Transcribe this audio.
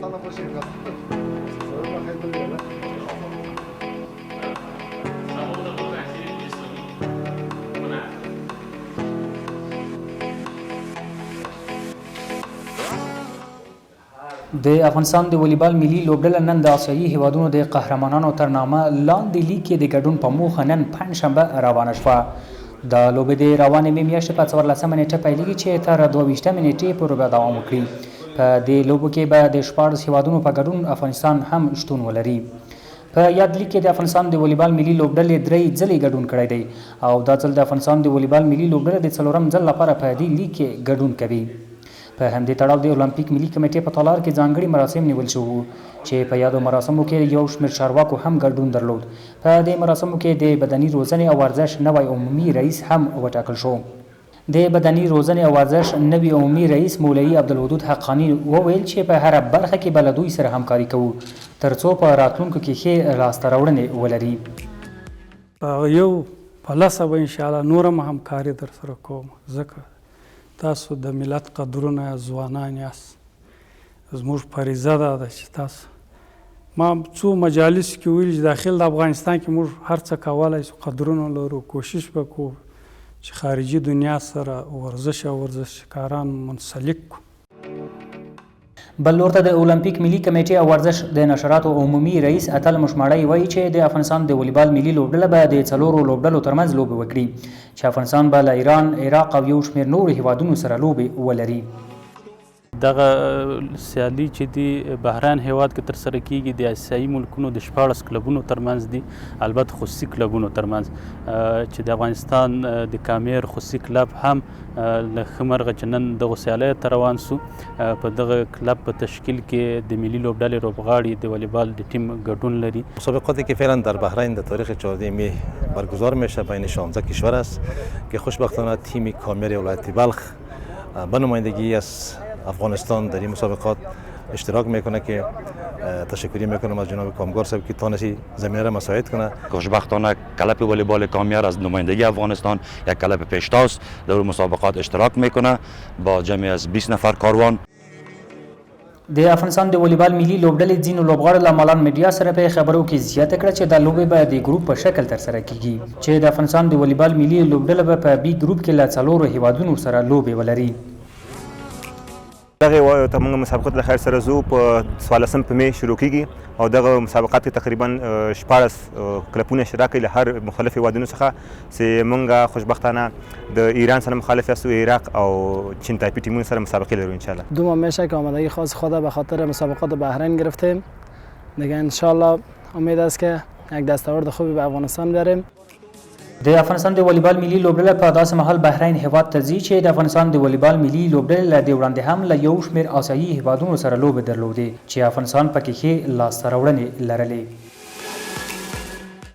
د افغانستان د والیبال ملي لوبډله نن د آسیایي هیوادونو د قهرمانانو تر نامه لاندې لیګ کې د ګډون په موخه نن پنجشنبه روانه شوه. د لوبې د روانې میاشتې په 14 نیټه پیلېږي چې تر 22 نیټې پورې به دوام وکړي. په دې لوبو کې به د 14 هیوادونو په ګډون افغانستان هم شتون ولري. په یاد لیګ کې د افغانستان د والیبال ملي لوبډلې 3 ځلې ګډون کړی دی او دا ځل د افغانستان د والیبال ملي لوبډله د 4م ځل لپاره په دې لیګ کې ګډون کوي. په همدې تړاو د اولمپیک ملي کمیټې په تالار کې ځانګړي مراسم نیول شوي وو چې په یادو مراسمو کې یو شمېر چارواکو هم ګډون درلود. په دې مراسمو کې د بدني روزنې او ورزش نوی عمومي رئیس هم وټاکل شو. د بدني روزنې او ورزش نوي عمومي رئیس مولوي عبدالودود حقانی وویل چې په هره برخه کې به له دوی سره همکاري کوو ترڅو په راتلونکو کې ښې لاسته راوړنې ولري. یو په لسه به انشاءالله نوره هم همکاري در سره کوم ځکه تاسو د ملت قدرونه ځوانان یاست. زموږ فریضه ده چې تاسو ما څو مجالس کې ویل چې داخل د افغانستان کې موږ هر څه کولی شو قدرونه لرو کوشش به کوو چې خارجي دنیا سره ورزش او ورزشکاران منسلک کړو. بل لور ته د اولمپیک ملي کمیټې او ورزش د نشراتو عمومي رئیس اتل مشماړی وایي چې د افغانستان د والیبال ملي لوبډله به د 4 لوبډلو ترمنځ لوبې وکړي چې افغانستان به له ایران، عراق او یو شمېر نورو هیوادونو سره لوبې ولري. دغه سیالي چې دی بهران هیواد کې ترسره کیږي د آسیایي ملکونو د 14 کلبونو ترمنځ دي، البته خصوصي کلبونو ترمنځ چې د افغانستان د کامیر خصوصي کلب هم له ښه مرغه چې نن دغو سیالیو ته روان سو. په دغه کلب په تشکیل کې د ملي لوبډلې لوبغاړي د والیبال د ټیم ګډون لري. مسابقاتی که فعلا در بحرین در تاریخ 14 می برگزار میشه بین 16 کشور است که خوشبختانه تیم کامیر ولایت بلخ به نمایندگی از افغانستان در این مسابقات اشتراک میکنه که تشکری میکنم از جناب کامگار صاحب که تانسی زمینه را مساعد کنه. خوشبختانه کلب والیبال کامیر از نمایندگی افغانستان یک کلب پیشتاز در مسابقات اشتراک میکنه با جمعی از 20 نفر کاروان. د افغانستان د والیبال ملي لوبډلې ځینو لوبغاړو له مالان میډیا سره په خبرو کې زیاته کړه چې دا لوبې به د ګروپ په شکل ترسره کیږي چې د افغانستان د والیبال ملي لوبډله به په بي ګروپ کې له 4 هیوادونو سره لوبې ولري. دغه ته موږ مسابقات له خیر سره زو په 14 په می شروع کیږي او دغه مسابقات کې تقریبا 14 کلبونه اشتراک له هر مختلف هیوادونو څخه چې موږ خوشبختانه د ایران سره مخالف هستیم، عراق او چین تایپی تیمون سره مسابقه لرو ان شاء الله. 2 ماه میشه که آمادگی خاص خود به خاطر مسابقات بحرین گرفتیم دیگه ان شاء الله امید است که یک دستاورد خوبی به افغانستان بیاریم. د افغانستان د والیبال ملي لوبډله په داسې مهال بحرین هیواد ته ځي چې د افغانستان د والیبال ملي لوبډلې له دې وړاندې هم له یو شمېر آسیایي هیوادونو سره لوبې درلودې چې افغانستان پکې ښې لاسته راوړنې لرلې.